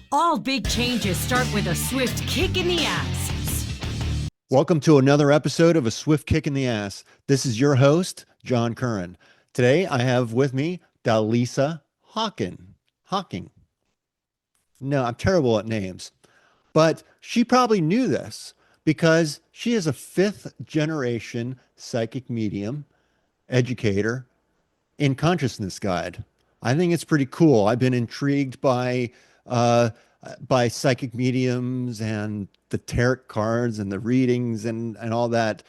All big changes start with a swift kick in the ass. Welcome to another episode of A Swift Kick in the Ass. This is your host, John Curren. Today I have with me Dallisa Hocking. No, I'm terrible at names, but she probably knew this because she is a fifth generation psychic medium, educator, in Consciousness Guide. I think it's pretty cool. I've been intrigued uh, by psychic mediums and the tarot cards and the readings and all that,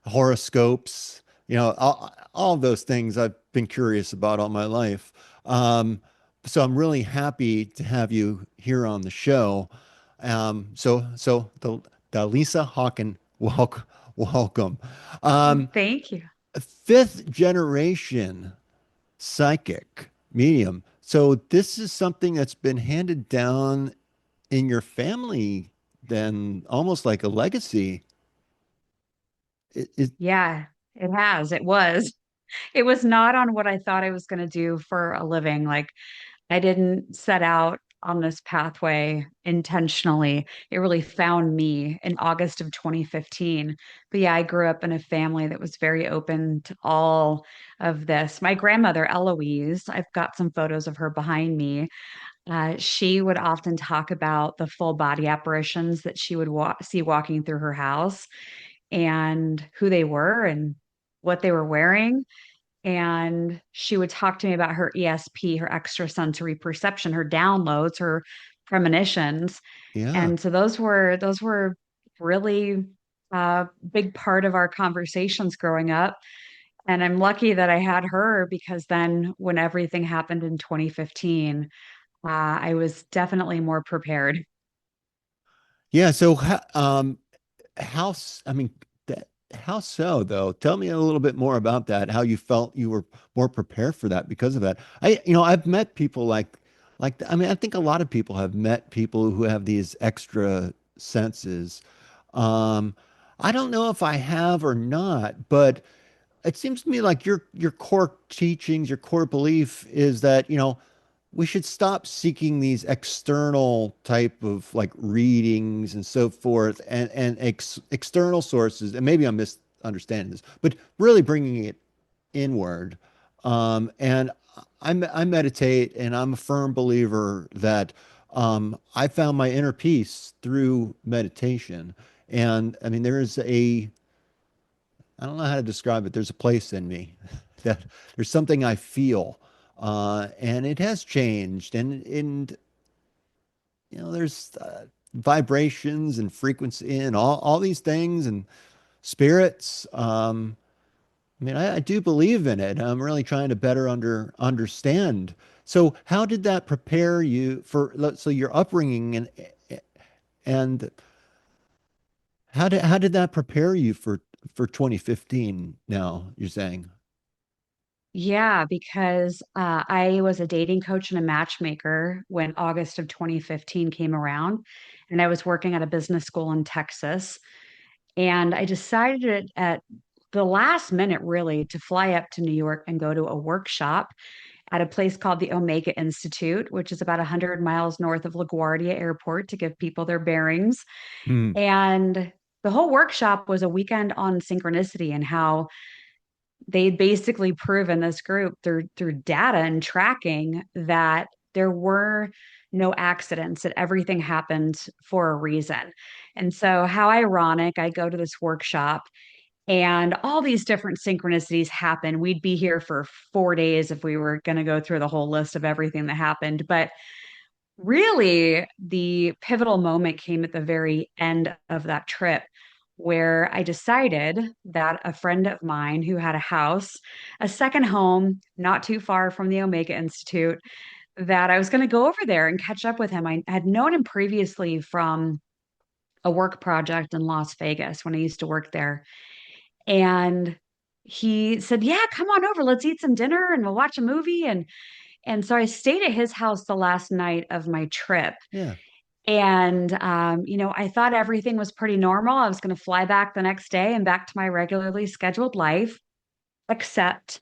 horoscopes. All of those things I've been curious about all my life. So I'm really happy to have you here on the show. The Lisa Hawken, welcome. Um, Thank you. Fifth generation psychic medium. So this is something that's been handed down in your family, then almost like a legacy. It Yeah, it has. It was. It was not on what I thought I was going to do for a living. Like, I didn't set out on this pathway intentionally. It really found me in August of 2015. But yeah, I grew up in a family that was very open to all of this. My grandmother, Eloise, I've got some photos of her behind me. She would often talk about the full body apparitions that she would see walking through her house and who they were and what they were wearing. And she would talk to me about her ESP, her extrasensory perception, her downloads, her premonitions. yeah. And so those were really big part of our conversations growing up. And I'm lucky that I had her because then when everything happened in 2015, I was definitely more prepared. Yeah. So I mean, how so though? Tell me a little bit more about that, how you felt you were more prepared for that because of that. I've met people I mean, I think a lot of people have met people who have these extra senses. Um, I don't know if I have or not, but it seems to me like your core teachings, your core belief is that, we should stop seeking these external type of like readings and so forth and external sources. And maybe I'm misunderstanding this, but really bringing it inward. And I meditate, and I'm a firm believer that I found my inner peace through meditation. And I mean, I don't know how to describe it. There's a place in me that there's something I feel, and it has changed. And there's vibrations and frequency and all these things and spirits. I mean, I do believe in it. I'm really trying to better understand. So, how did that prepare you so your upbringing and how did that prepare you for 2015 now, you're saying? Yeah, because I was a dating coach and a matchmaker when August of 2015 came around, and I was working at a business school in Texas. And I decided at the last minute, really, to fly up to New York and go to a workshop at a place called the Omega Institute, which is about 100 miles north of LaGuardia Airport to give people their bearings. Hmm. And the whole workshop was a weekend on synchronicity and how they'd basically proven this group through data and tracking that there were no accidents, that everything happened for a reason. And so how ironic, I go to this workshop and all these different synchronicities happen. We'd be here for 4 days if we were going to go through the whole list of everything that happened. But really, the pivotal moment came at the very end of that trip where I decided that a friend of mine who had a house, a second home, not too far from the Omega Institute, that I was going to go over there and catch up with him. I had known him previously from a work project in Las Vegas when I used to work there. And he said, "Yeah, come on over. Let's eat some dinner and we'll watch a movie." And so I stayed at his house the last night of my trip. Yeah. And, I thought everything was pretty normal. I was going to fly back the next day and back to my regularly scheduled life, except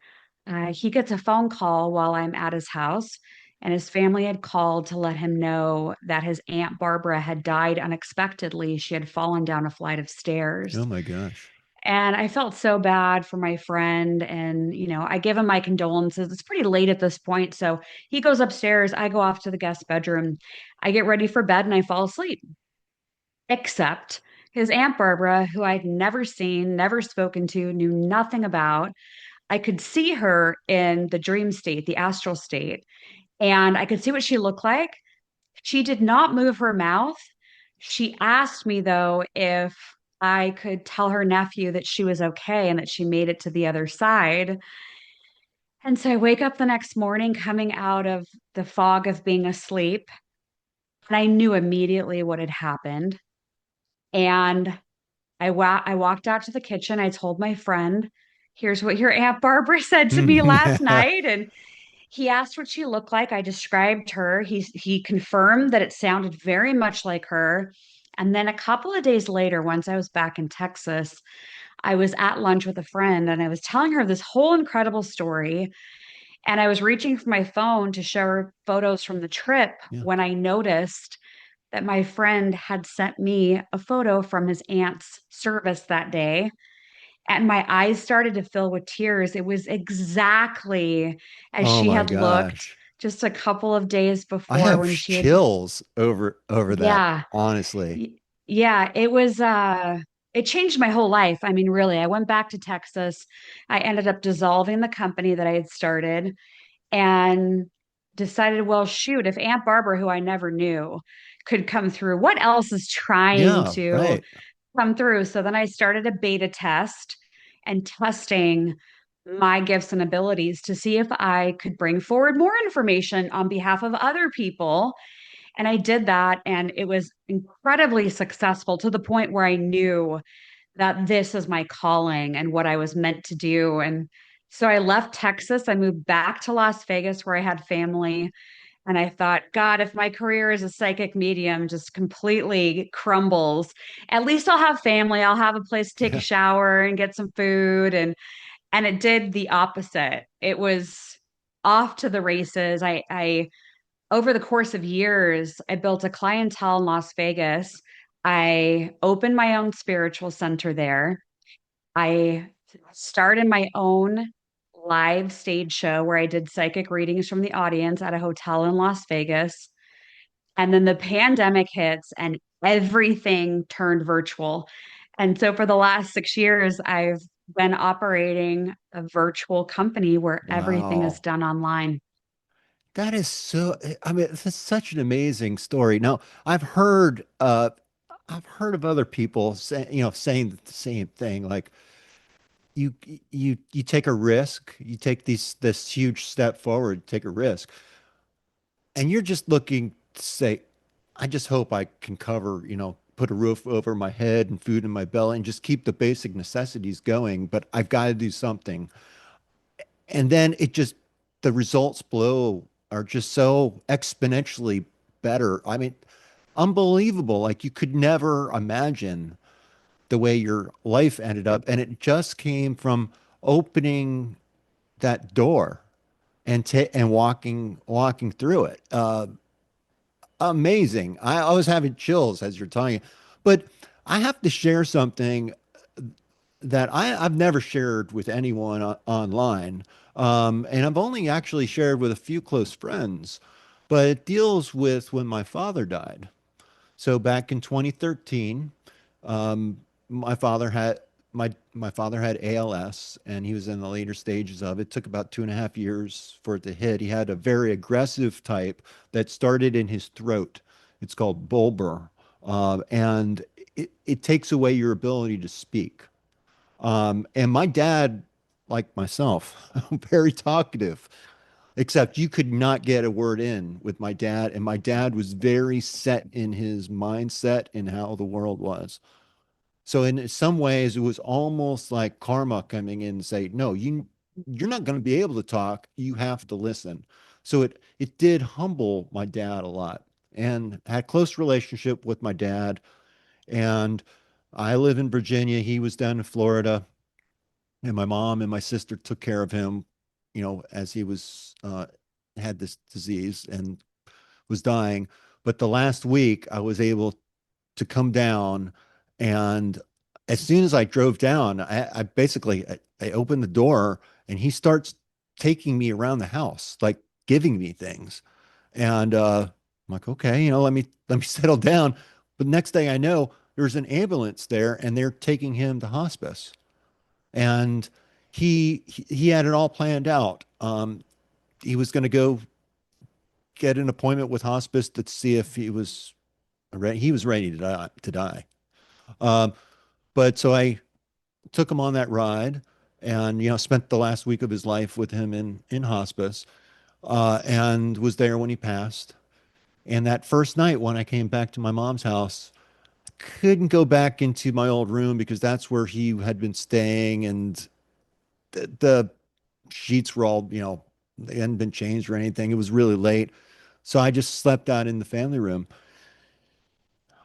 he gets a phone call while I'm at his house. and his family had called to let him know that his Aunt Barbara had died unexpectedly. She had fallen down a flight of stairs. Oh my gosh. And I felt so bad for my friend. And, I give him my condolences. It's pretty late at this point. So he goes upstairs. I go off to the guest bedroom. I get ready for bed and I fall asleep, except his Aunt Barbara, who I'd never seen, never spoken to, knew nothing about. I could see her in the dream state, the astral state, and I could see what she looked like. She did not move her mouth. She asked me, though, if I could tell her nephew that she was okay and that she made it to the other side. And so I wake up the next morning coming out of the fog of being asleep, and I knew immediately what had happened. And I walked out to the kitchen. I told my friend, "Here's what your Aunt Barbara said to me last night." And he asked what she looked like. I described her. He confirmed that it sounded very much like her. And then a couple of days later, once I was back in Texas, I was at lunch with a friend and I was telling her this whole incredible story. And I was reaching for my phone to show her photos from the trip Yeah. when I noticed that my friend had sent me a photo from his aunt's service that day. And my eyes started to fill with tears. It was exactly as Oh she my had looked gosh. just a couple of days I before have when she had, chills over that, yeah, honestly. y- yeah, it changed my whole life. I mean, really, I went back to Texas. I ended up dissolving the company that I had started and decided, well, shoot, if Aunt Barbara, who I never knew, could come through, what else is trying Yeah, to right. come through? So then I started a beta test and testing my gifts and abilities to see if I could bring forward more information on behalf of other people. And I did that, and it was incredibly successful to the point where I knew that this is my calling and what I was meant to do. And so I left Texas. I moved back to Las Vegas where I had family. And I thought, God, if my career as a psychic medium just completely crumbles, at least I'll have family. I'll have a place to take a Yeah. shower and get some food. And it did the opposite. It was off to the races. I over the course of years, I built a clientele in Las Vegas. I opened my own spiritual center there. I started my own live stage show where I did psychic readings from the audience at a hotel in Las Vegas. And then the pandemic hits and everything turned virtual. And so for the last 6 years, I've been operating a virtual company where everything is Wow. done online. That is so, I mean, this is such an amazing story. Now, I've heard of other people saying the same thing. Like you you take a risk, you take this huge step forward, take a risk, and you're just looking to say, I just hope I can cover, put a roof over my head and food in my belly and just keep the basic necessities going, but I've got to do something. And then the results below are just so exponentially better. I mean, unbelievable. Like you could never imagine the way your life ended up. And it just came from opening that door and walking through it. Amazing. I was having chills as you're telling it. But I have to share something that I've never shared with anyone online. And I've only actually shared with a few close friends, but it deals with when my father died. So back in 2013, um, my father had my father had ALS, and he was in the later stages of it. Took about 2.5 years for it to hit. He had a very aggressive type that started in his throat. It's called bulbar, and it takes away your ability to speak. And my dad, like myself, very talkative, except you could not get a word in with my dad. And my dad was very set in his mindset and how the world was. So in some ways, it was almost like karma coming in and say, no, you're not going to be able to talk. You have to listen. So it did humble my dad a lot and had close relationship with my dad. And I live in Virginia. He was down in Florida, and my mom and my sister took care of him, as he was had this disease and was dying. But the last week, I was able to come down, and as soon as I drove down, I basically I opened the door, and he starts taking me around the house, like giving me things. And I'm like, okay, let me settle down. But next thing I know, there's an ambulance there, and they're taking him to hospice. And he had it all planned out. He was going to go get an appointment with hospice to see if he was ready. He was ready to die. To die. Um, but so I took him on that ride, and spent the last week of his life with him in hospice, and was there when he passed. And that first night when I came back to my mom's house, couldn't go back into my old room because that's where he had been staying, and the sheets were all, they hadn't been changed or anything. It was really late. So I just slept out in the family room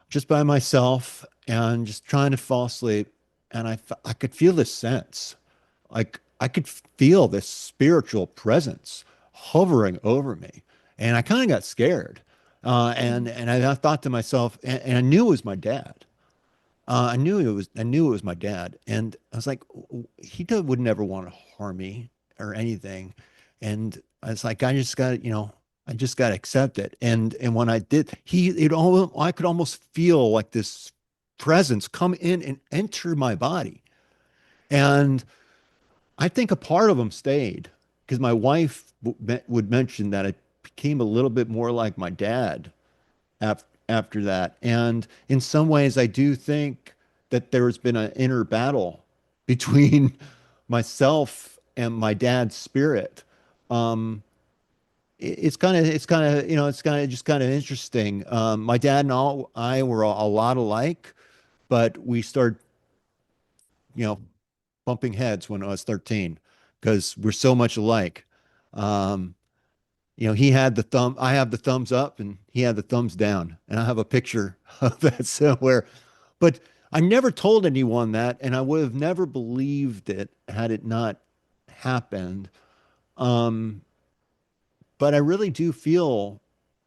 just by myself and just trying to fall asleep. And I could feel this sense, like I could feel this spiritual presence hovering over me. And I kind of got scared. And I thought to myself, and I knew it was my dad. I knew it was my dad, and I was like, would never want to harm me or anything, and I was like, I just got to accept it. And when I did, I could almost feel like this presence come in and enter my body, and I think a part of him stayed because my wife would mention that I became a little bit more like my dad after that. And in some ways, I do think that there's been an inner battle between myself and my dad's spirit. Um, it's kind of interesting. My dad and I were a lot alike, but we started, you know, bumping heads when I was 13 because we're so much alike. Um, he had the I have the thumbs up and he had the thumbs down. And I have a picture of that somewhere. But I never told anyone that, and I would have never believed it had it not happened. Um, but I really do feel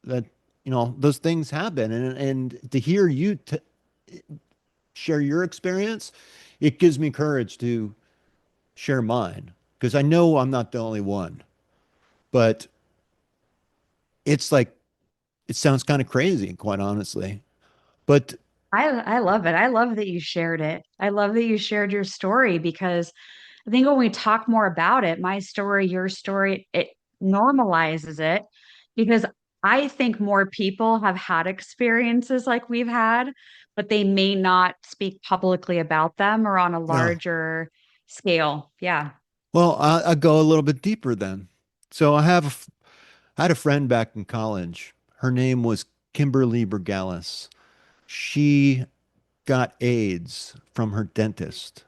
that, those things happen. And to hear you share your experience, it gives me courage to share mine because I know I'm not the only one. But it's like, it sounds kind of crazy, quite honestly. But I love it. I love that you shared it. I love that you shared your story because I think when we talk more about it, my story, your story, it normalizes it because I think more people have had experiences like we've had, but they may not speak publicly about them or on a yeah, larger scale. Yeah. well, I go a little bit deeper then. So I had a friend back in college. Her name was Kimberly Bergalis. She got AIDS from her dentist.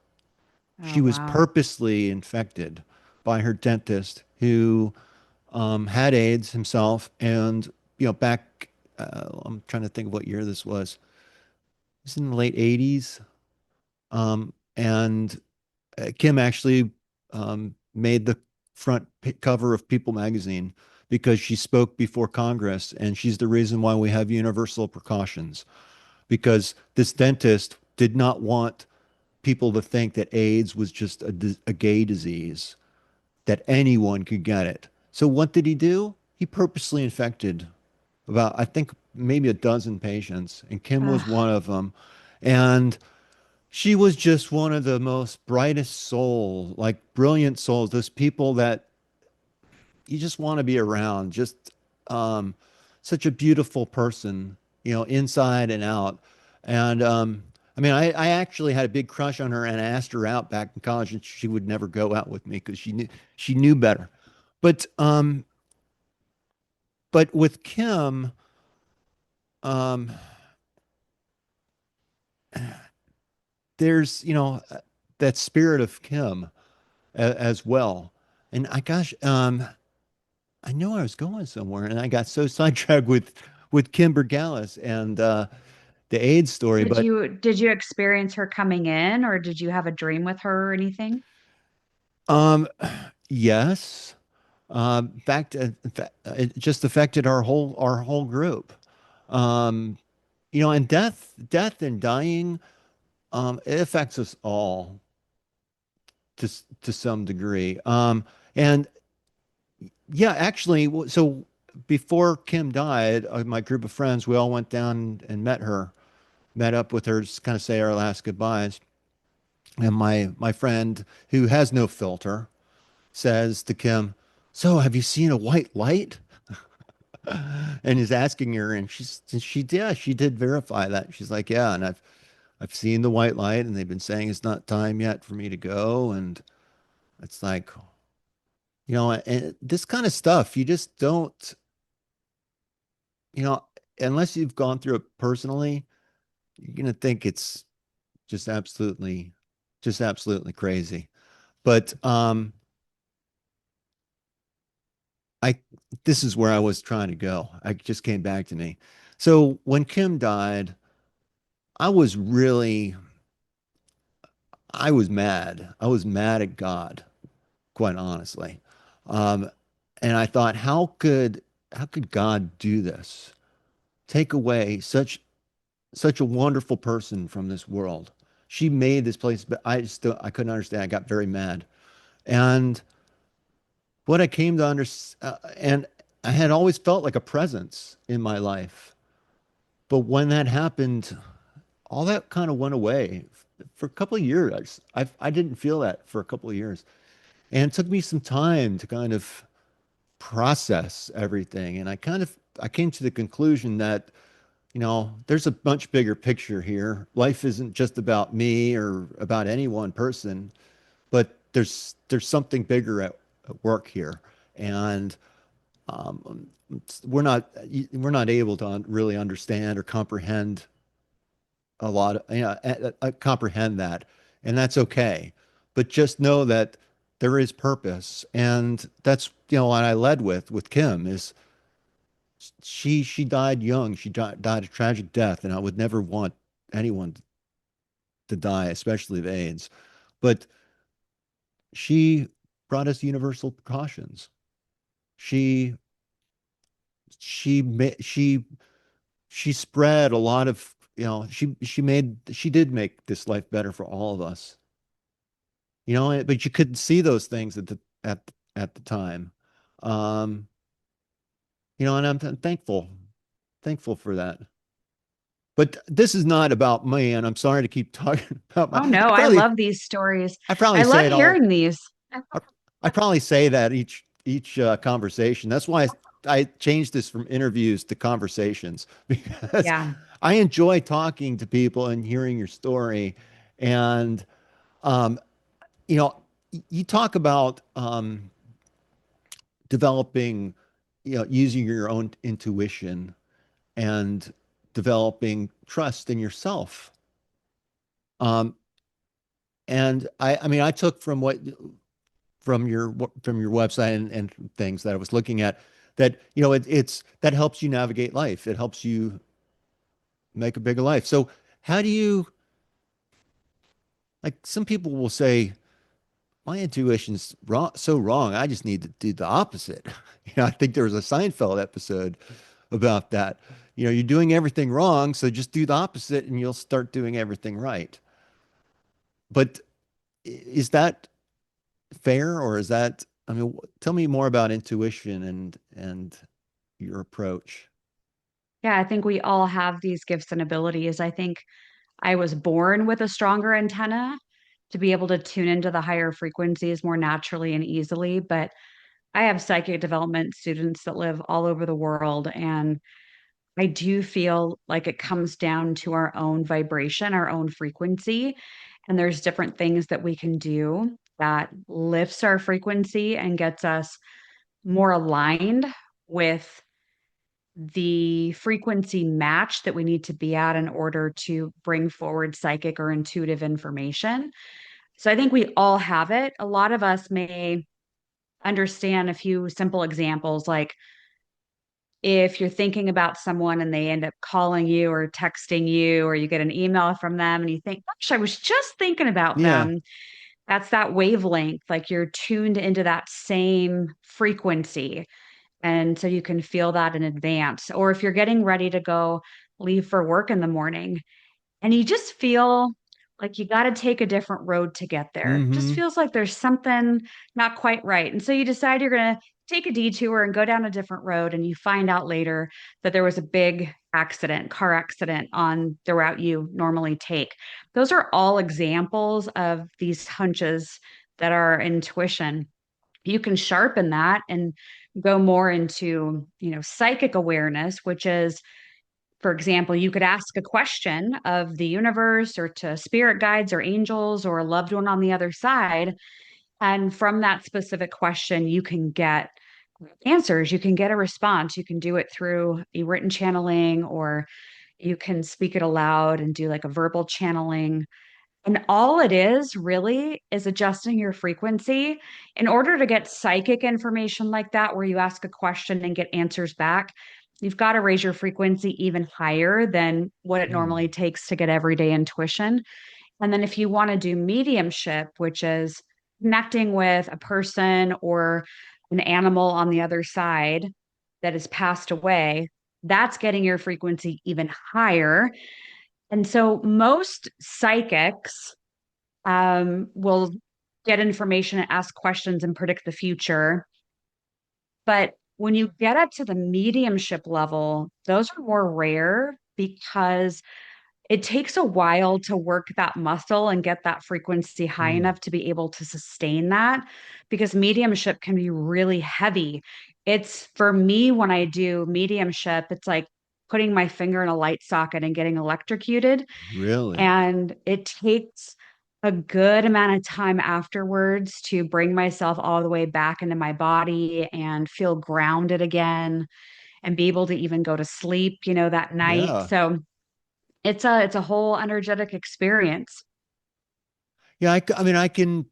Oh, She was wow. purposely infected by her dentist who had AIDS himself. And, back, I'm trying to think of what year this was. It was in the late 80s. And Kim actually made the cover of People magazine because she spoke before Congress, and she's the reason why we have universal precautions. Because this dentist did not want people to think that AIDS was just a gay disease, that anyone could get it. So what did he do? He purposely infected about, I think, maybe a dozen patients, and Kim was Ugh. one of them. And she was just one of the most brightest souls, like brilliant souls, those people that you just want to be around. Just um, such a beautiful person, inside and out. And I mean, I actually had a big crush on her, and I asked her out back in college, and she would never go out with me because she knew better. But but with Kim, um, there's that spirit of Kim as well. And I knew I was going somewhere, and I got so sidetracked with Kimber Gallus and the AIDS story. Did But you experience her coming in or did you have a dream with her or anything? um, yes, It just affected our whole group. Um, and death and dying, it affects us all to some degree. And yeah, actually, so before Kim died, my group of friends, we all went down and met up with her, just kind of say our last goodbyes. And my friend, who has no filter, says to Kim, "So, have you seen a white light?" And is asking her, and she did verify that. She's like, "Yeah, and I've seen the white light, and they've been saying it's not time yet for me to go." And it's like, and this kind of stuff, you just don't, you know, unless you've gone through it personally, you're gonna think it's just absolutely, just absolutely crazy. But I this is where I was trying to go. I just came back to me. So when Kim died, I was really, I was mad. I was mad at God, quite honestly. Um, and I thought, how could God do this? Take away such a wonderful person from this world. She made this place, but I couldn't understand. I got very mad. And what I came to understand, and I had always felt like a presence in my life. But when that happened, all that kind of went away for a couple of years. I didn't feel that for a couple of years. And it took me some time to kind of process everything. And I came to the conclusion that, there's a much bigger picture here. Life isn't just about me or about any one person, but there's something bigger at work here. And um, we're not we're not able to really understand or comprehend a lot of, comprehend that, and that's okay. But just know that there is purpose, and that's what I led with Kim is she died young. She died a tragic death, and I would never want anyone to die, especially of AIDS. But she brought us universal precautions. She she ma- she spread a lot of, she did make this life better for all of us. But you couldn't see those things at the time. Um, and I'm thankful for that. But this is not about me, and I'm sorry to keep talking about Oh no, I love these stories. I probably I say love it all. hearing these. I, I probably say that each conversation. That's why I changed this from interviews to conversations because Yeah. I enjoy talking to people and hearing your story. And um, you know, you talk about developing, using your own intuition and developing trust in yourself. Um, and I mean, I took from your website and things that I was looking at that, it's that helps you navigate life. It helps you make a bigger life. So how do you, like, some people will say, my intuition's wrong, so wrong. I just need to do the opposite. I think there was a Seinfeld episode about that. You're doing everything wrong, so just do the opposite and you'll start doing everything right. But is that fair, or is that, I mean, tell me more about intuition and your approach. Yeah, I think we all have these gifts and abilities. I think I was born with a stronger antenna to be able to tune into the higher frequencies more naturally and easily. But I have psychic development students that live all over the world. And I do feel like it comes down to our own vibration, our own frequency. And there's different things that we can do that lifts our frequency and gets us more aligned with the frequency match that we need to be at in order to bring forward psychic or intuitive information. So I think we all have it. A lot of us may understand a few simple examples, like if you're thinking about someone and they end up calling you or texting you, or you get an email from them and you think, gosh, I was just thinking about Yeah. them. That's that wavelength, like you're tuned into that same frequency. And so you can feel that in advance. Or if you're getting ready to go leave for work in the morning and you just feel like you got to take a different road to get there. Just Hmm. feels like there's something not quite right. And so you decide you're going to take a detour and go down a different road. And you find out later that there was a big accident, car accident on the route you normally take. Those are all examples of these hunches that are intuition. You can sharpen that and go more into, psychic awareness, which is, for example, you could ask a question of the universe or to spirit guides or angels or a loved one on the other side. And from that specific question, you can get answers, you can get a response. You can do it through a written channeling, or you can speak it aloud and do like a verbal channeling. And all it is really is adjusting your frequency in order to get psychic information like that, where you ask a question and get answers back. You've got to raise your frequency even higher than what it normally Mm. takes to get everyday intuition. And then if you want to do mediumship, which is connecting with a person or an animal on the other side that has passed away, that's getting your frequency even higher. And so most psychics will get information and ask questions and predict the future. But when you get up to the mediumship level, those are more rare because it takes a while to work that muscle and get that frequency high Mm. enough to be able to sustain that, because mediumship can be really heavy. It's for me, when I do mediumship, it's like putting my finger in a light socket and getting electrocuted. Really? And it takes a good amount of time afterwards to bring myself all the way back into my body and feel grounded again and be able to even go to sleep, that night. Yeah. So it's a whole energetic experience. Yeah, I mean, I can,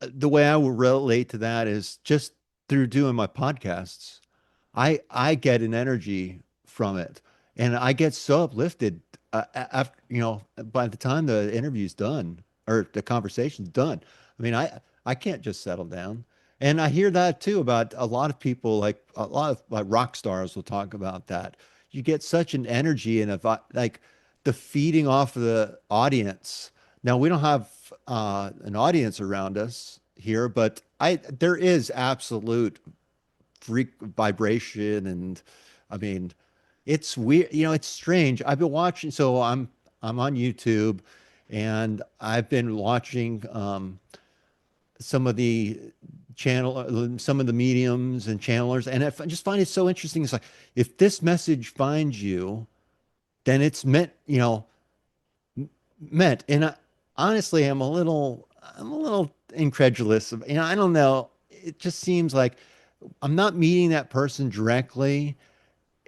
the way I will relate to that is just through doing my podcasts. I get an energy from it, and I get so uplifted after, by the time the interview's done or the conversation's done. I mean, I can't just settle down. And I hear that too about a lot of people, like a lot of like rock stars will talk about that. You get such an energy and like the feeding off of the audience. Now we don't have an audience around us here, but I there is absolute freak vibration, and I mean it's weird, it's strange. I've been watching, so I'm on YouTube, and I've been watching some of the some of the mediums and channelers, and I just find it so interesting. It's like, if this message finds you, then it's meant. And honestly, I'm a little incredulous. I don't know. It just seems like I'm not meeting that person directly.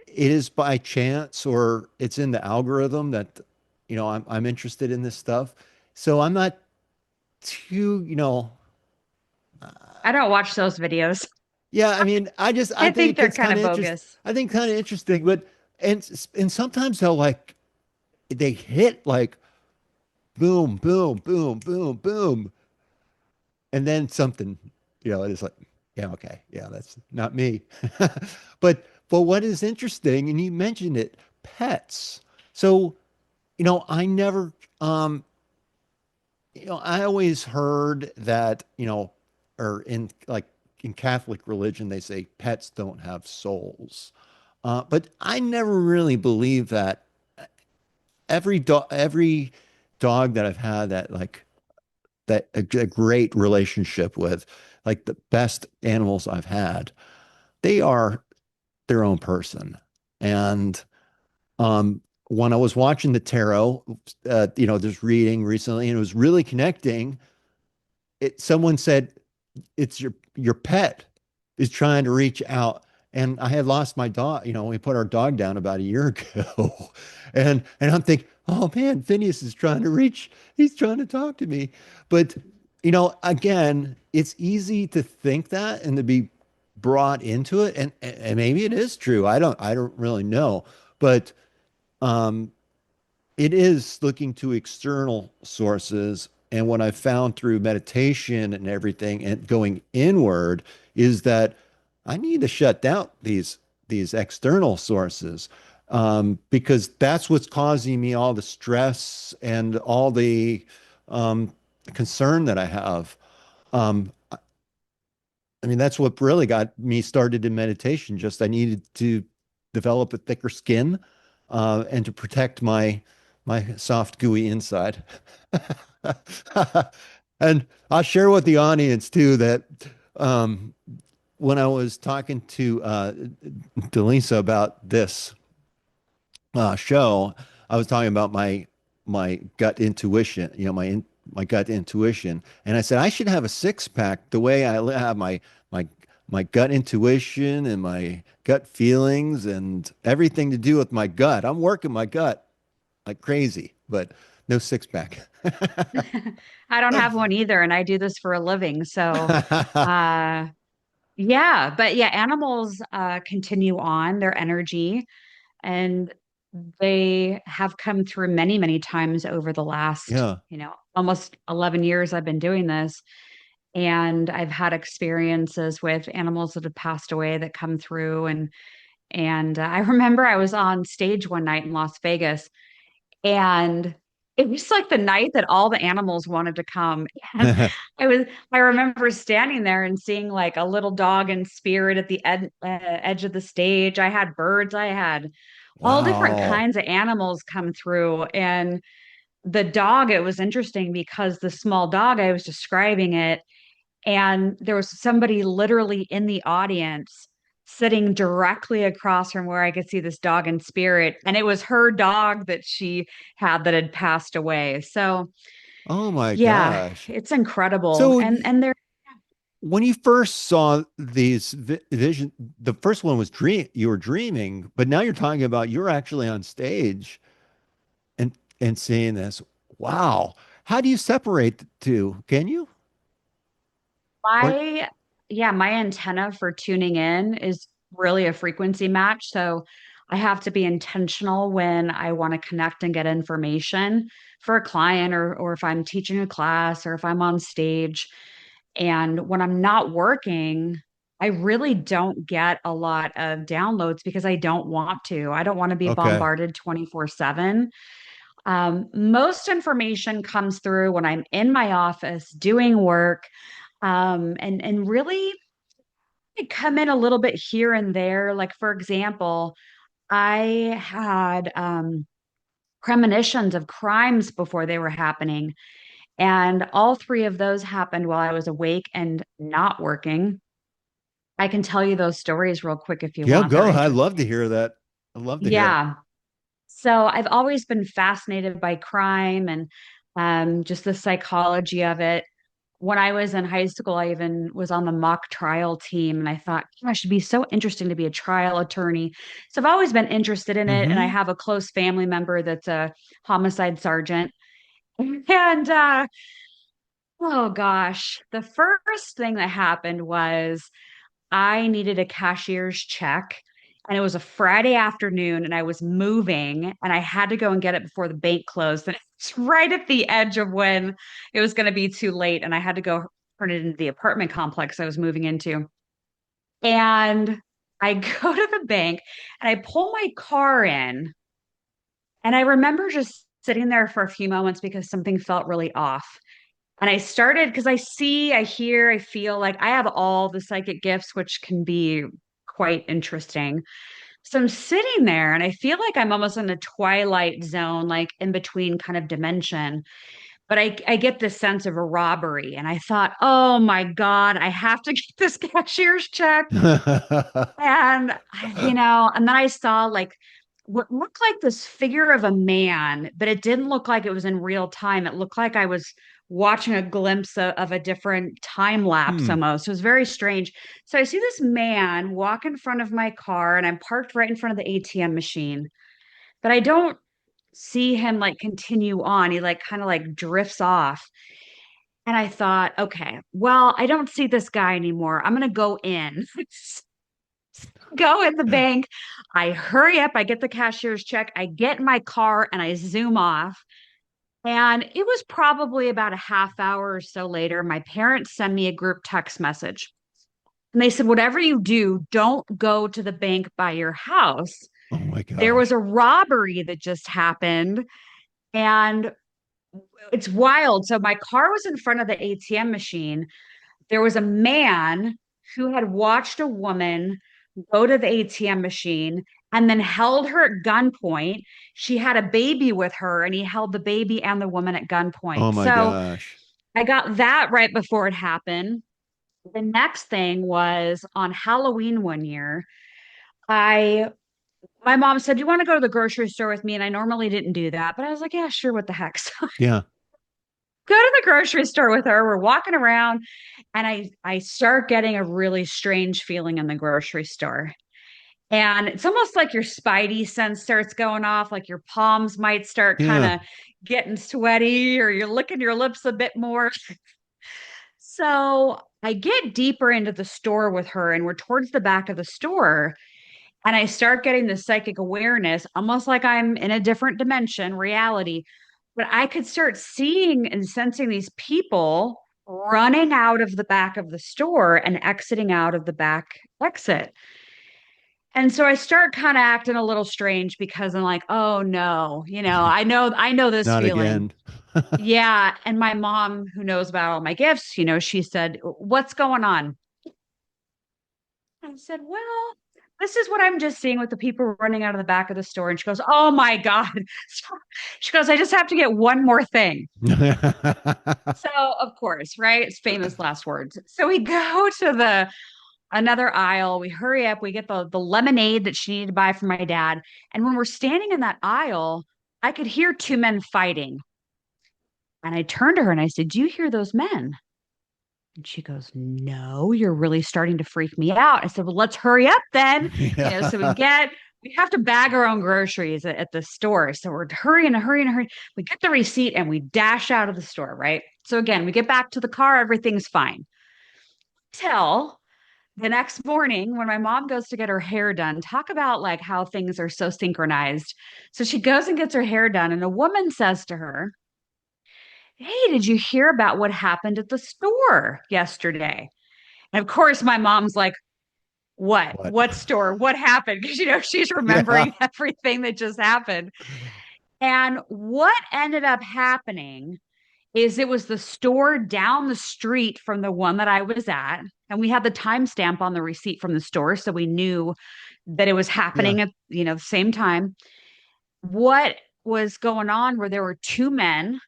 It is by chance, or it's in the algorithm that, I'm interested in this stuff. So I'm not too, I don't watch those videos. yeah, I mean, I I think think they're it's kind kind of of interesting. bogus. I think kind of interesting, but and sometimes they'll like they hit like boom, boom, boom, boom, boom, and then something, it's like, yeah, okay, yeah, that's not me. But what is interesting, and you mentioned it, pets. So, I never, I always heard that, or in like in Catholic religion, they say pets don't have souls. But I never really believed that. Every dog that I've had that like that a great relationship with, like the best animals I've had, they are their own person. And when I was watching the tarot, just reading recently, and it was really connecting. Someone said it's your pet is trying to reach out. And I had lost my dog. We put our dog down about a year ago. And I'm thinking, oh man, Phineas is trying to reach, he's trying to talk to me. But again, it's easy to think that and to be brought into it. And maybe it is true. I don't really know. But um it is looking to external sources And what I found through meditation and everything and going inward is that I need to shut down these external sources, because that's what's causing me all the stress and all the um, concern that I have. Um, I mean, that's what really got me started in meditation. Just I needed to develop a thicker skin, and to protect my soft, gooey inside. And I'll share with the audience too that um, when I was talking to Delisa about this show, I was talking about my gut intuition, my gut intuition, and I said I should have a six pack the way have my my gut intuition and my gut feelings and everything to do with my gut. I'm working my gut like crazy, but no six pack. I don't have one either, and I do this for a living. So, uh, yeah, but yeah, animals continue on their energy, and they have come through many, many times over the last, Yeah. almost 11 years I've been doing this. And I've had experiences with animals that have passed away that come through. And I remember I was on stage one night in Las Vegas, and it was like the night that all the animals wanted to come. And I remember standing there and seeing like a little dog in spirit at the edge of the stage. I had birds, I had all different Wow. kinds of animals come through. And the dog, it was interesting because the small dog, I was describing it, and there was somebody literally in the audience sitting directly across from where I could see this dog in spirit. And it was her dog that she had that had passed away. So Oh my yeah, gosh. it's incredible. So And they're when you first saw these vision, the first one was you were dreaming, but now you're talking about you're actually on stage and seeing this. Wow. How do you separate the two? Can you? Or my yeah, my antenna for tuning in is really a frequency match. So I have to be intentional when I want to connect and get information for a client, or if I'm teaching a class or if I'm on stage. And when I'm not working, I really don't get a lot of downloads because I don't want to. I don't want to be okay. bombarded 24/7. Most information comes through when I'm in my office doing work, and really I come in a little bit here and there. Like, for example, I had premonitions of crimes before they were happening. And all three of those happened while I was awake and not working. I can tell you those stories real quick if you Yeah, want. They're go. I'd love to interesting. hear that. I'd love to hear it. Yeah. So I've always been fascinated by crime and just the psychology of it. When I was in high school, I even was on the mock trial team, and I thought, gosh, it'd be so interesting to be a trial attorney. So I've always been interested in it, and I Mm-hmm. have a close family member that's a homicide sergeant. And oh gosh, the first thing that happened was I needed a cashier's check. And it was a Friday afternoon, and I was moving, and I had to go and get it before the bank closed. And it's right at the edge of when it was going to be too late. And I had to go turn it into the apartment complex I was moving into. And I go to the bank and I pull my car in. And I remember just sitting there for a few moments because something felt really off. And I started because I see, I hear, I feel like I have all the psychic gifts, which can be quite interesting. So I'm sitting there and I feel like I'm almost in a twilight zone, like in between kind of dimension. But I get this sense of a robbery. And I thought, oh my God, I have to get this cashier's check. And, and then I saw like what looked like this figure of a man, but it didn't look like it was in real time. It looked like I was watching a glimpse of a different time lapse Hmm. almost. It was very strange. So I see this man walk in front of my car, and I'm parked right in front of the ATM machine, but I don't see him like continue on. He like kind of like drifts off. And I thought, okay, well, I don't see this guy anymore. I'm going to go in. Go in the bank. I hurry up, I get the cashier's check, I get in my car and I zoom off. And it was probably about a half hour or so later. My parents send me a group text message. And they said, whatever you do, don't go to the bank by your house. Oh my There was gosh. a robbery that just happened. And it's wild. So my car was in front of the ATM machine. There was a man who had watched a woman go to the ATM machine and then held her at gunpoint. She had a baby with her, and he held the baby and the woman at Oh gunpoint. my So gosh. I got that right before it happened. The next thing was on Halloween one year. I My mom said, "Do you want to go to the grocery store with me?" And I normally didn't do that, but I was like, "Yeah, sure, what the heck." So Yeah. go to the grocery store with her. We're walking around, and I start getting a really strange feeling in the grocery store. And it's almost like your spidey sense starts going off, like your palms might start kind Yeah. of getting sweaty, or you're licking your lips a bit more. So I get deeper into the store with her, and we're towards the back of the store. And I start getting this psychic awareness, almost like I'm in a different dimension, reality. But I could start seeing and sensing these people running out of the back of the store and exiting out of the back exit. And so I start kind of acting a little strange because I'm like, oh no, I know this Not feeling. again. Yeah. And my mom, who knows about all my gifts, she said, what's going on? I said, well, this is what I'm just seeing with the people running out of the back of the store. And she goes, oh my God. She goes, I just have to get one more thing. So, of course, right? It's famous last words. So we go to the another aisle. We hurry up. We get the lemonade that she needed to buy for my dad. And when we're standing in that aisle, I could hear two men fighting. And I turned to her and I said, do you hear those men? And she goes, no, you're really starting to freak me out. I said, well, let's hurry up then. So Yeah. we have to bag our own groceries at the store. So we're hurrying and hurrying and hurrying. We get the receipt and we dash out of the store, right? So again, we get back to the car, everything's fine. Till the next morning when my mom goes to get her hair done, talk about like how things are so synchronized. So she goes and gets her hair done, and a woman says to her, hey, did you hear about what happened at the store yesterday? And of course, my mom's like, what? What? What store? What happened? Because, she's Yeah. remembering everything that just happened. And what ended up happening is it was the store down the street from the one that I was at. And we had the timestamp on the receipt from the store. So we knew that it was Yeah. happening at, the same time. What was going on where there were two men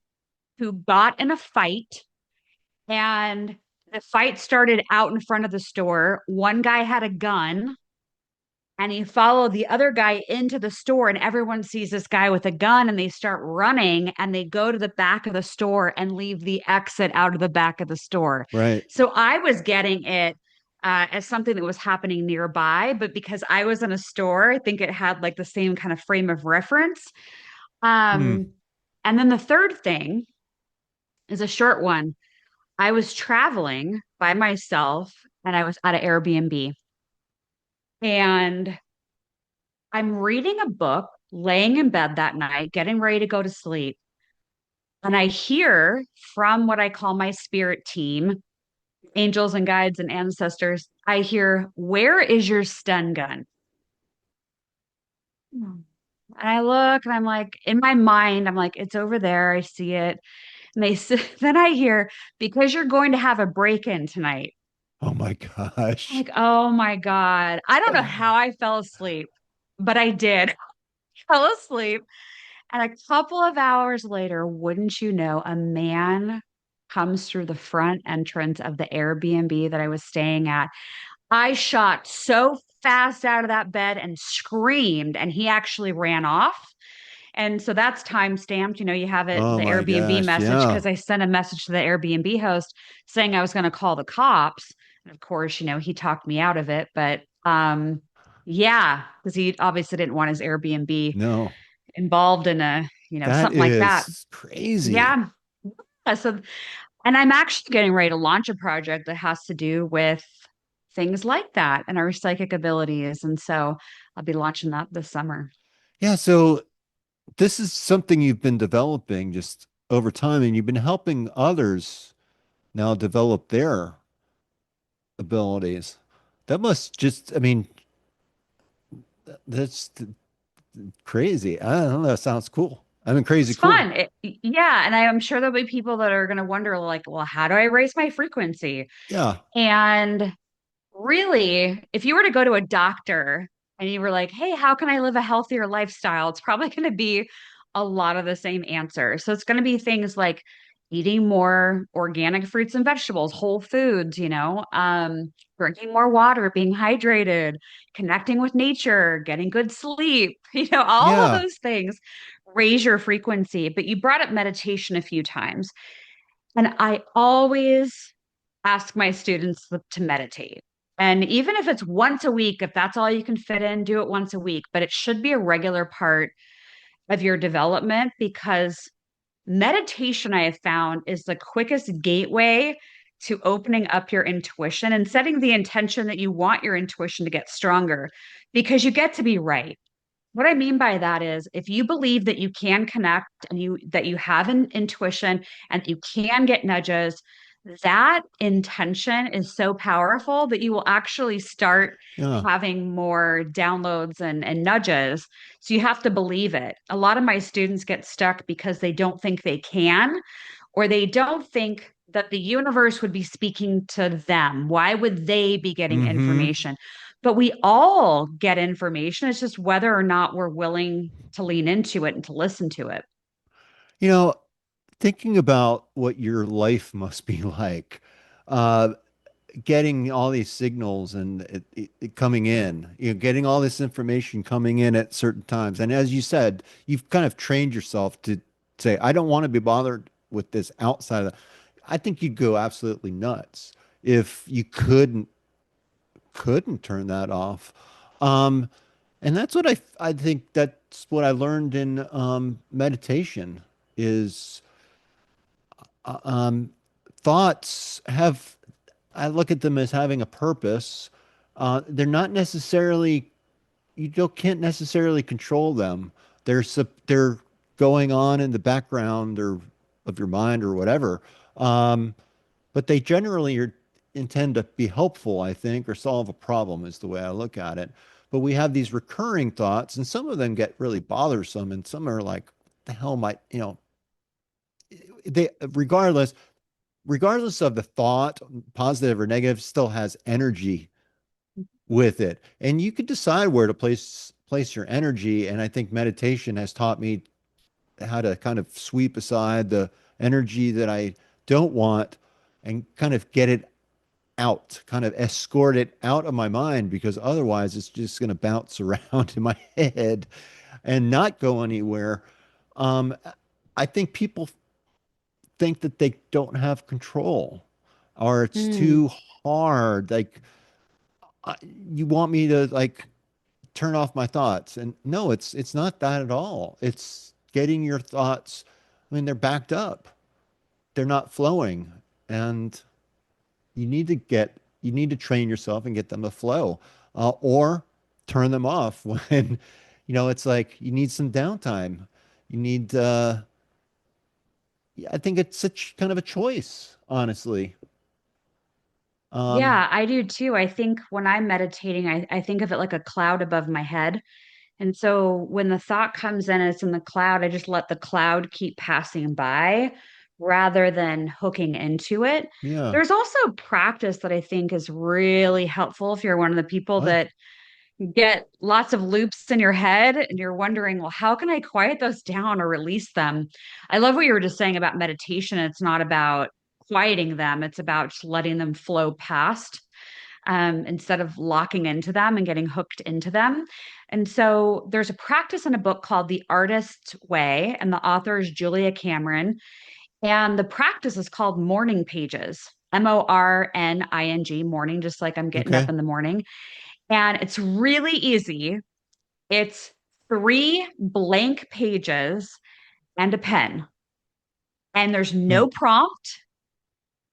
who got in a fight, and the fight started out in front of the store. One guy had a gun, and he followed the other guy into the store, and everyone sees this guy with a gun, and they start running, and they go to the back of the store and leave the exit out of the back of the store. Right. So I was getting it as something that was happening nearby, but because I was in a store, I think it had like the same kind of frame of reference. Hmm. um, and then the third thing is a short one. I was traveling by myself, and I was at an Airbnb, and I'm reading a book, laying in bed that night, getting ready to go to sleep. And I hear from what I call my spirit team, angels and guides and ancestors, I hear, where is your stun gun? And I look and I'm like, in my mind, I'm like, it's over there. I see it. And then I hear, because you're going to have a break in tonight. Oh my I'm gosh. like, oh my God. I don't know how I fell asleep, but I did. Fell asleep. And a couple of hours later, wouldn't you know, a man comes through the front entrance of the Airbnb that I was staying at. I shot so fast out of that bed and screamed, and he actually ran off. And so that's time stamped. You have it, Oh the my Airbnb gosh. message, Yeah. because I sent a message to the Airbnb host saying I was going to call the cops. And of course, he talked me out of it. But yeah, because he obviously didn't want his Airbnb No. involved in That something like that. is crazy. Yeah. So, and I'm actually getting ready to launch a project that has to do with things like that and our psychic abilities. And so I'll be launching that this summer. Yeah. So this is something you've been developing just over time, and you've been helping others now develop their abilities. That must just, I mean, that's crazy. I don't know. That sounds cool. I mean, crazy It's cool. fun. Yeah. And I'm sure there'll be people that are going to wonder, like, well, how do I raise my frequency? Yeah. And really, if you were to go to a doctor and you were like, hey, how can I live a healthier lifestyle? It's probably going to be a lot of the same answers. So it's going to be things like eating more organic fruits and vegetables, whole foods, drinking more water, being hydrated, connecting with nature, getting good sleep, all of Yeah. those things raise your frequency. But you brought up meditation a few times. And I always ask my students to meditate. And even if it's once a week, if that's all you can fit in, do it once a week. But it should be a regular part of your development because meditation, I have found, is the quickest gateway to opening up your intuition and setting the intention that you want your intuition to get stronger because you get to be right. What I mean by that is if you believe that you can connect and you have an intuition and you can get nudges, that intention is so powerful that you will actually start Yeah. having more downloads and nudges. So you have to believe it. A lot of my students get stuck because they don't think they can, or they don't think that the universe would be speaking to them. Why would they be getting Mm-hmm. information? But we all get information. It's just whether or not we're willing to lean into it and to listen to it. You know, thinking about what your life must be like, uh, getting all these signals and it coming in, getting all this information coming in at certain times. And as you said, you've kind of trained yourself to say, I don't want to be bothered with this outside of the, I think you'd go absolutely nuts if you couldn't turn that off. Um, and that's what I think that's what I learned in meditation is um, thoughts have, I look at them as having a purpose. They're not necessarily, can't necessarily control them. They're going on in the background or of your mind or whatever. Um, but they generally intend to be helpful, I think, or solve a problem is the way I look at it. But we have these recurring thoughts, and some of them get really bothersome, and some are like, the hell might, they regardless of the thought, positive or negative, still has energy with it. And you could decide where to place your energy. And I think meditation has taught me how to kind of sweep aside the energy that I don't want and kind of get it out, kind of escort it out of my mind because otherwise it's just going to bounce around in my head and not go anywhere. Um, I think people think that they don't have control or it's Mm. too hard. Like, you want me to like turn off my thoughts. And no, it's not that at all. It's getting your thoughts, I mean, they're backed up. They're not flowing. And you need to train yourself and get them to flow. Or turn them off when, it's like you need some downtime. You need yeah, I think it's such kind of a choice, honestly. Um, Yeah, I do too. I think when I'm meditating, I think of it like a cloud above my head. And so when the thought comes in, it's in the cloud, I just let the cloud keep passing by rather than hooking into it. yeah. There's also practice that I think is really helpful if you're one of the people I, that get lots of loops in your head and you're wondering, well, how can I quiet those down or release them? I love what you were just saying about meditation. It's not about quieting them, it's about just letting them flow past instead of locking into them and getting hooked into them. And so there's a practice in a book called The Artist's Way, and the author is Julia Cameron. And the practice is called morning pages. Morning, morning, just like I'm getting up okay. in the morning. And it's really easy. It's three blank pages and a pen, and there's Hmm. no prompt.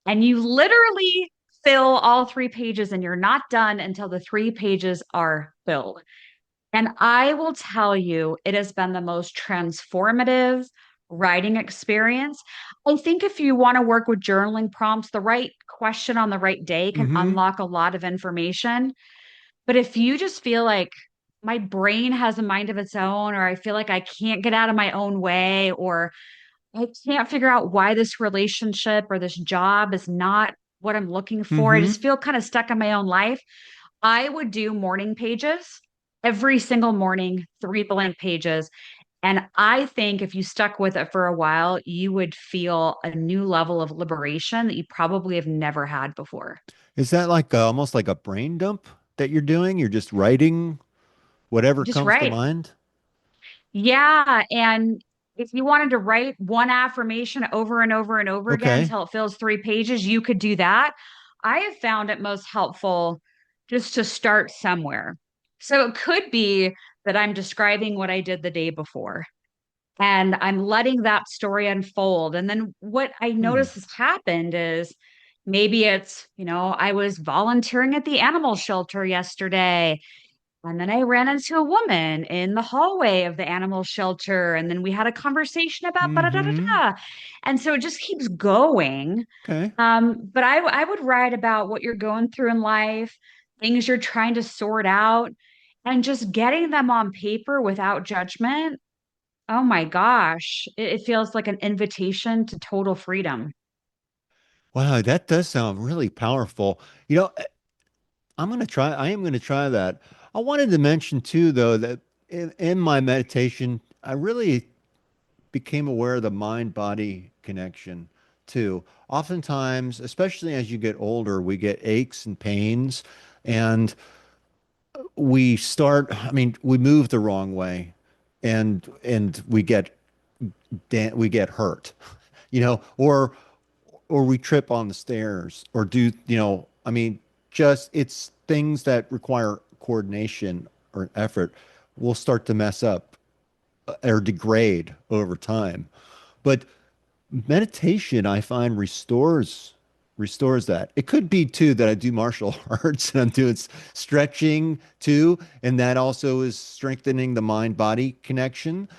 And you literally fill all three pages, and you're not done until the three pages are filled. And I will tell you, it has been the most transformative, writing experience. I think if you want to work with journaling prompts, the right question on the right day can Mm-hmm. unlock a lot of information. But if you just feel like my brain has a mind of its own, or I feel like I can't get out of my own way, or I can't figure out why this relationship or this job is not what I'm looking for, I Mm-hmm. just feel kind of stuck in my own life. I would do morning pages every single morning, 3 blank pages. And I think if you stuck with it for a while, you would feel a new level of liberation that you probably have never had before. Is that like almost like a brain dump that you're doing? You're just writing whatever Just comes to write. mind? Yeah. And if you wanted to write one affirmation over and over and over again Okay. until it fills 3 pages, you could do that. I have found it most helpful just to start somewhere. So it could be that I'm describing what I did the day before and I'm letting that story unfold. And then what I Hmm. notice has happened is maybe it's, I was volunteering at the animal shelter yesterday. And then I ran into a woman in the hallway of the animal shelter. And then we had a conversation about da da da Mm-hmm. da. And so it just keeps going. Okay. But I would write about what you're going through in life, things you're trying to sort out, and just getting them on paper without judgment. Oh my gosh, it feels like an invitation to total freedom. Wow, that does sound really powerful. You know, I am gonna try that. I wanted to mention too, though, that in my meditation, I really became aware of the mind-body connection too. Oftentimes, especially as you get older, we get aches and pains, and I mean, we move the wrong way, and we get hurt, or we trip on the stairs or I mean, just it's things that require coordination or effort will start to mess up or degrade over time. But meditation, I find restores that. It could be too that I do martial arts and I'm doing stretching too, and that also is strengthening the mind-body connection,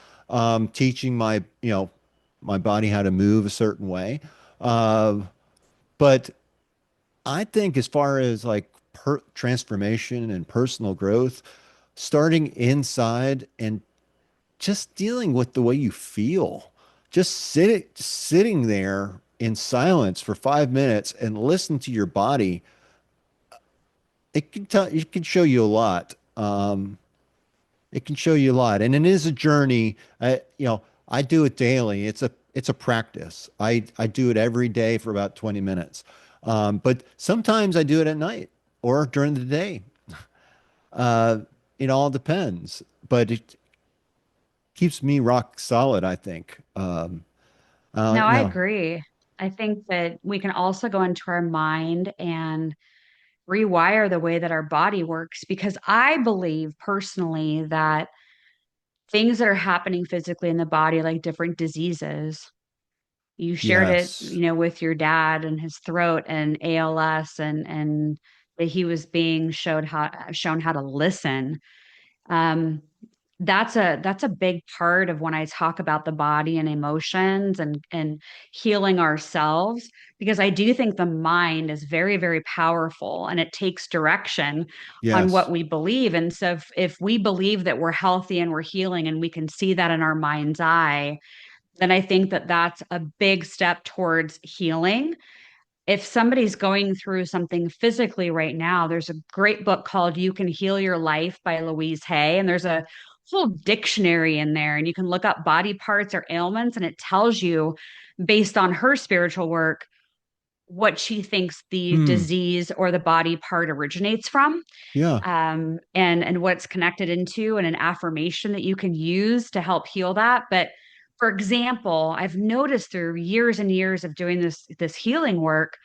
teaching my body how to move a certain way. Uh, but I think as far as like transformation and personal growth, starting inside and just dealing with the way you feel, sitting there in silence for 5 minutes and listen to your body, it can show you a lot. It can show you a lot, and it is a journey. I do it daily. It's a practice. I do it every day for about 20 minutes. But sometimes I do it at night or during the day. Uh, it all depends, but it keeps me rock solid, I think. No, I No, agree. I think that we can also go into our mind and rewire the way that our body works because I believe personally that things that are happening physically in the body, like different diseases, you shared it, yes, with your dad and his throat and ALS and that he was being shown how to listen. Um, that's a big part of when I talk about the body and emotions and healing ourselves because I do think the mind is very, very powerful and it takes direction on what yes, we believe. And so if we believe that we're healthy and we're healing and we can see that in our mind's eye, then I think that that's a big step towards healing. If somebody's going through something physically right now, there's a great book called You Can Heal Your Life by Louise Hay. And there's a whole dictionary in there. And you can look up body parts or ailments, and it tells you, based on her spiritual work, what she thinks the hmm, disease or the body part originates from, yeah, and what it's connected into, and an affirmation that you can use to help heal that. But for example, I've noticed through years and years of doing this healing work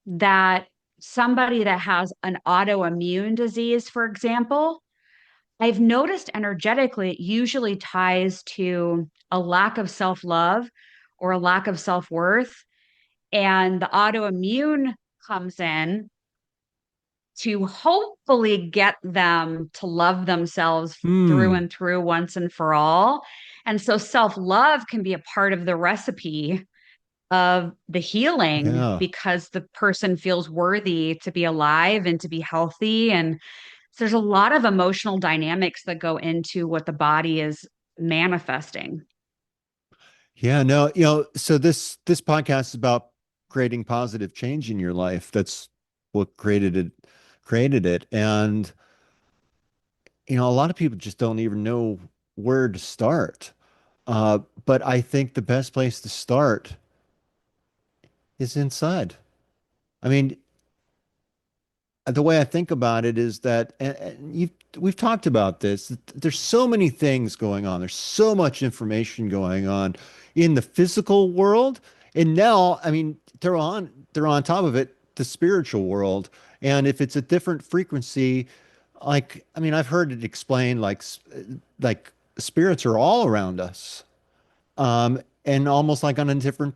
that somebody that has an autoimmune disease, for example, I've noticed energetically it usually ties to a lack of self love or a lack of self worth. And the autoimmune comes in to hopefully get them to love themselves through hmm, and through once and for all. And so self-love can be a part of the recipe of the healing Yeah. because the person feels worthy to be alive and to be healthy. And so there's a lot of emotional dynamics that go into what the body is manifesting. Yeah, no, so this podcast is about creating positive change in your life. That's what created it. And a lot of people just don't even know where to start. But I think the best place to start is inside. I mean, the way I think about it is that, and we've talked about this, that there's so many things going on. There's so much information going on in the physical world. And now, I mean, they're on top of it, the spiritual world. And if it's a different frequency, like, I mean, I've heard it explained like spirits are all around us. And almost like on a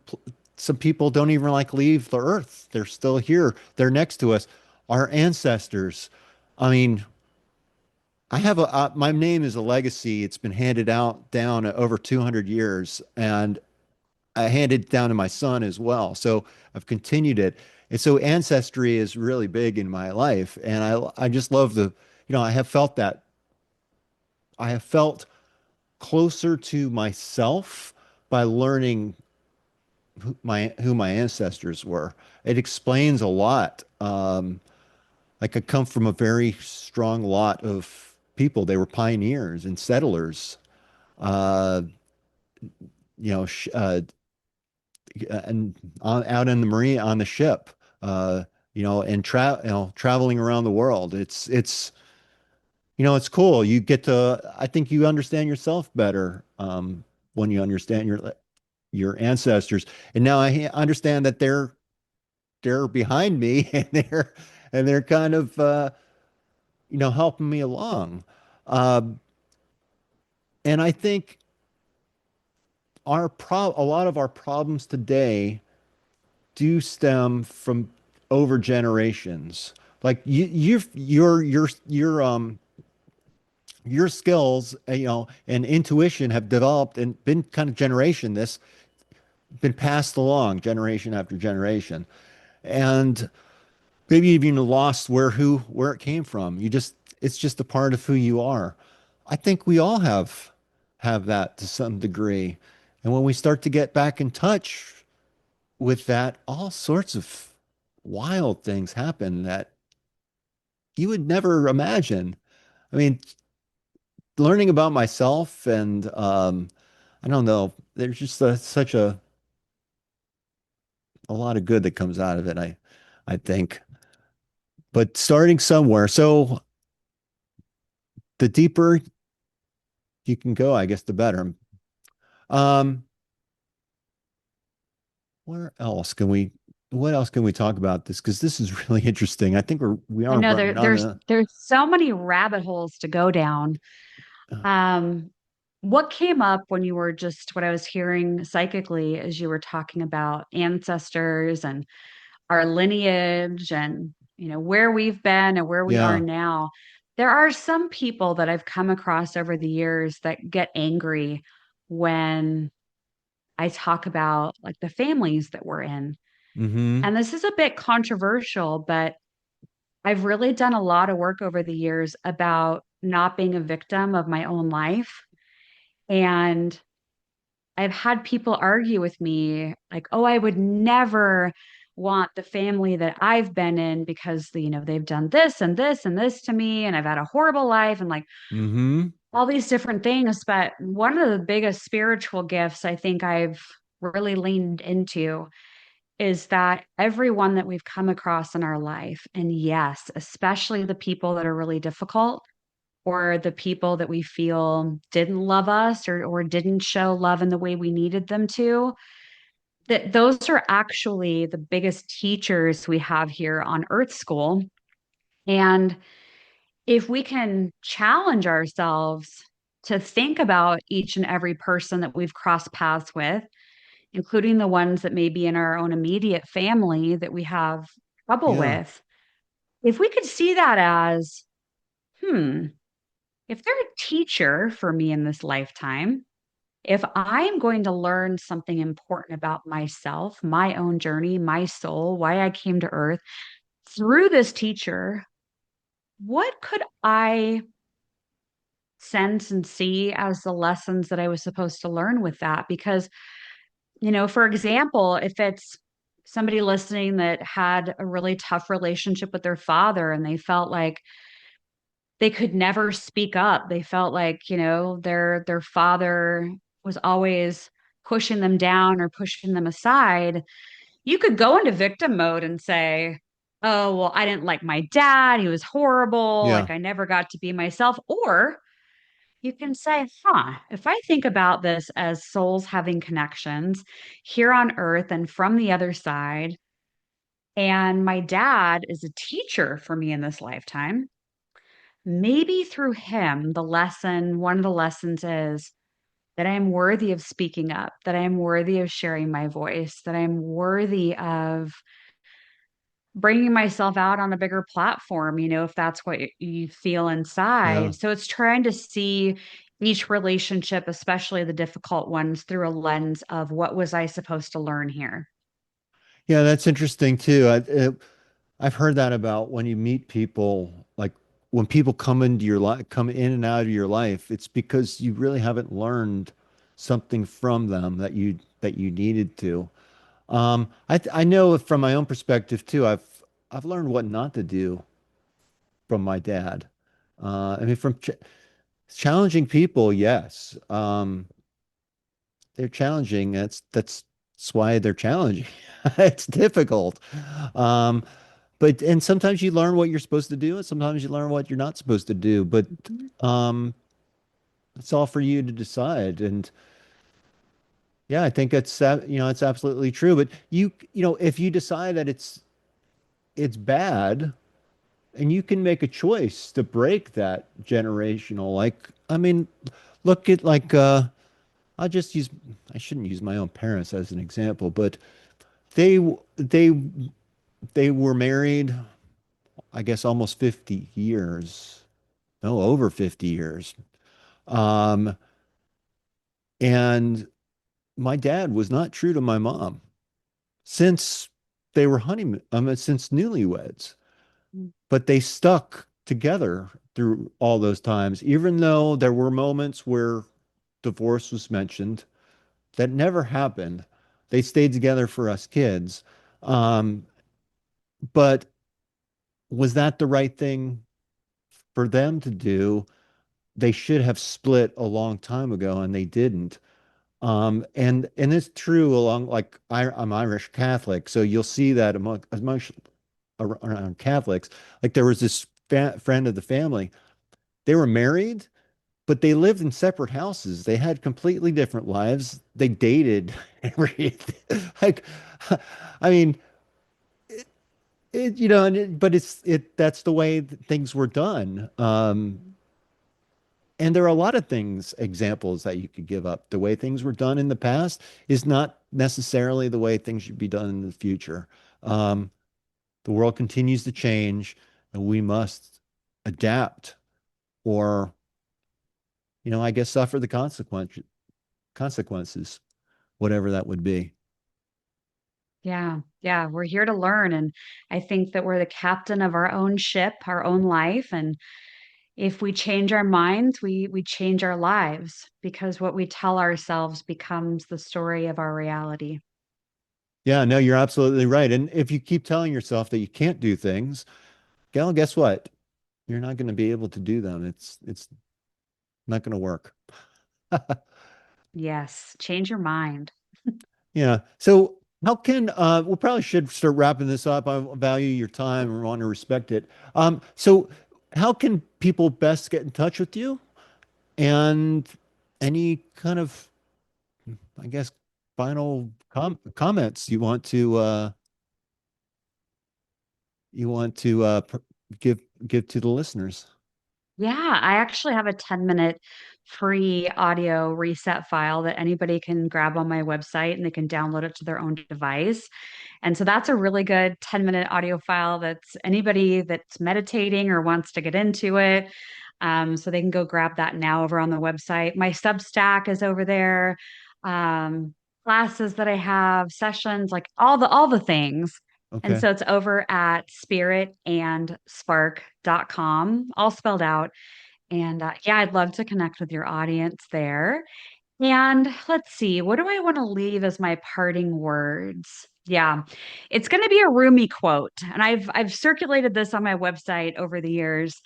some people don't even like leave the earth. They're still here. They're next to us. Our ancestors. I mean, my name is a legacy. It's been handed out down over 200 years, and I handed it down to my son as well. So I've continued it. And so ancestry is really big in my life. And I just love I have felt that. I have felt closer to myself by learning who my ancestors were. It explains a lot. Like I come from a very strong lot of people. They were pioneers and settlers. Uh, you know, sh and out in the marine on the ship. And traveling around the world. It's cool. You get to. I think you understand yourself better when you understand your ancestors. And now I understand that they're behind me and they're kind of helping me along. Um, and I think a lot of our problems today do stem from over generations. Like your skills, and intuition have developed and been kind of this been passed along generation after generation. And maybe even lost where it came from. It's just a part of who you are. I think we all have that to some degree. And when we start to get back in touch with that, all sorts of wild things happen that you would never imagine. I mean, learning about myself and I don't know, there's just such a lot of good that comes out of it, I think. But starting somewhere. So the deeper you can go, I guess, the better. Um, where else can we, what else can we talk about this? Because this is really interesting. I think we I are know running on there's so many rabbit holes to go down. uh, Um, what came up when you were just what I was hearing psychically as you were talking about ancestors and our lineage and where we've been and where we are yeah. now. There are some people that I've come across over the years that get angry when I talk about like the families that we're in. Mm-hmm. And this is a bit controversial, but I've really done a lot of work over the years about not being a victim of my own life. And I've had people argue with me like, oh, I would never want the family that I've been in because they've done this and this and this to me and I've had a horrible life and like Mm-hmm. all these different things. But one of the biggest spiritual gifts I think I've really leaned into is that everyone that we've come across in our life, and yes, especially the people that are really difficult or the people that we feel didn't love us or didn't show love in the way we needed them to, that those are actually the biggest teachers we have here on Earth School. And if we can challenge ourselves to think about each and every person that we've crossed paths with, including the ones that may be in our own immediate family that we have trouble Yeah. with, if we could see that as, hmm, if they're a teacher for me in this lifetime, if I'm going to learn something important about myself, my own journey, my soul, why I came to earth through this teacher, what could I sense and see as the lessons that I was supposed to learn with that? Because, for example, if it's somebody listening that had a really tough relationship with their father and they felt like they could never speak up, they felt like, their father was always pushing them down or pushing them aside, you could go into victim mode and say, oh, well, I didn't like my dad. He was horrible. Yeah. Like I never got to be myself. Or you can say, if I think about this as souls having connections here on earth and from the other side, and my dad is a teacher for me in this lifetime, maybe through him, one of the lessons is that I am worthy of speaking up, that I am worthy of sharing my voice, that I'm worthy of bringing myself out on a bigger platform, if that's what you feel Yeah. inside. So it's trying to see each relationship, especially the difficult ones, through a lens of what was I supposed to learn here? Yeah, that's interesting too. I've heard that about when you meet people, like when people come into your life, come in and out of your life, it's because you really haven't learned something from them that you needed to. I know from my own perspective too. I've learned what not to do from my dad. I mean, from challenging people, yes. They're challenging. That's why they're challenging. It's difficult. Um, and sometimes you learn what you're supposed to do, and sometimes you learn what you're not supposed to do. But Mhm. um, it's all for you to decide. And yeah, I think it's absolutely true. But if you decide that it's bad, and you can make a choice to break that generational, like I mean, look at like I'll just use I shouldn't use my own parents as an example, but they they they were married, I guess almost 50 years. No, over 50 years. Um, and my dad was not true to my mom since they were since newlyweds, but they stuck together through all those times, even though there were moments where divorce was mentioned. That never happened. They stayed together for us kids. Um, but was that the right thing for them to do? They should have split a long time ago, and they didn't. And it's true along I'm Irish Catholic, so you'll see that around Catholics. Like there was this friend of the family. They were married, but they lived in separate houses. They had completely different lives. They dated everything. Like, I mean, but that's the way things were done. And there are a lot of examples that you could give up. The way things were done in the past is not necessarily the way things should be done in the future. Um, the world continues to change, and we must adapt, or, I guess suffer the consequences, whatever that would be. Yeah, yeah, we're here to learn. And I think that we're the captain of our own ship, our own life. And if we change our minds, we change our lives because what we tell ourselves becomes the story of our reality. Yeah, no, you're absolutely right. And if you keep telling yourself that you can't do things, well, guess what? You're not going to be able to do them. It's not going to work. Yes, change your mind. Yeah. So how can we probably should start wrapping this up. I value your time and want to respect it. So how can people best get in touch with you and any kind of, I guess, final comments you want to give to the listeners? Yeah, I actually have a 10-minute free audio reset file that anybody can grab on my website and they can download it to their own device. And so that's a really good 10-minute audio file that's anybody that's meditating or wants to get into it. So they can go grab that now over on the website. My Substack is over there. Classes that I have, sessions, like all the things. And Okay. so it's over at spiritandspark.com, all spelled out. And yeah, I'd love to connect with your audience there. And let's see, what do I want to leave as my parting words? Yeah, it's going to be a Rumi quote, and I've circulated this on my website over the years.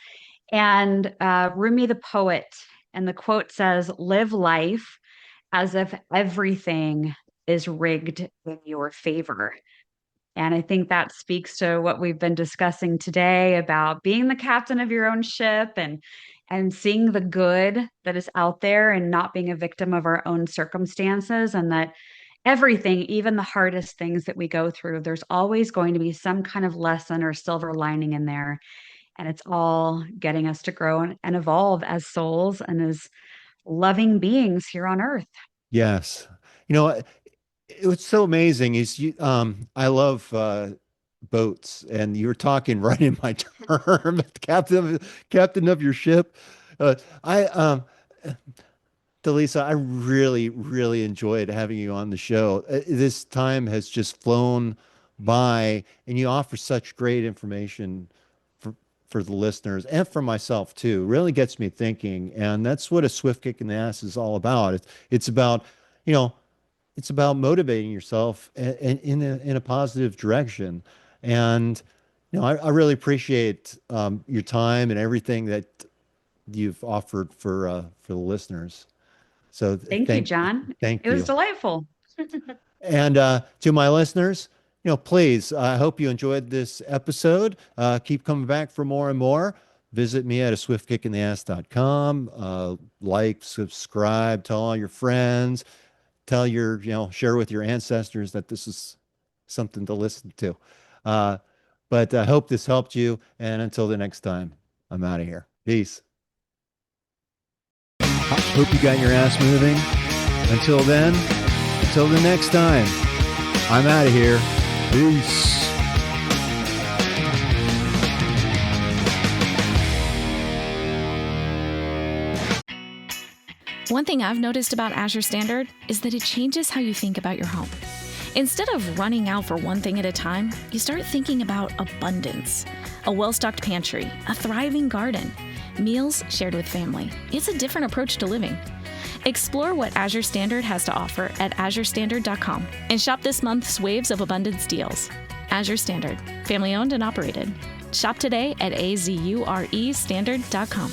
And Rumi the poet, and the quote says, "Live life as if everything is rigged in your favor." And I think that speaks to what we've been discussing today about being the captain of your own ship and seeing the good that is out there and not being a victim of our own circumstances, and that everything, even the hardest things that we go through, there's always going to be some kind of lesson or silver lining in there. And it's all getting us to grow and evolve as souls and as loving beings here on earth. Yes. You know, it was so amazing is I love boats, and you were talking right in my term, captain of your ship. I Delisa, I really, really enjoyed having you on the show. This time has just flown by, and you offer such great information for for the listeners and for myself too. Really gets me thinking, and that's what a swift kick in the ass is all about. It's about, you know, it's about motivating yourself in a positive direction. And I really appreciate your time and everything that you've offered for the listeners. So Thank you, John. thank It was you. delightful. And to my listeners, please, I hope you enjoyed this episode. Keep coming back for more and more. Visit me at a swiftkickinass.com. Like, subscribe, tell all your friends, share with your ancestors that this is something to listen to. But I hope this helped you. And until the next time, I'm out of here. Peace. Hope you got your ass moving. Until then, until the next time, I'm out of here. Peace. One thing I've noticed about Azure Standard is that it changes how you think about your home. Instead of running out for one thing at a time, you start thinking about abundance. A well-stocked pantry, a thriving garden, meals shared with family. It's a different approach to living. Explore what Azure Standard has to offer at azurestandard.com and shop this month's Waves of Abundance deals. Azure Standard, family owned and operated. Shop today at azurestandard.com.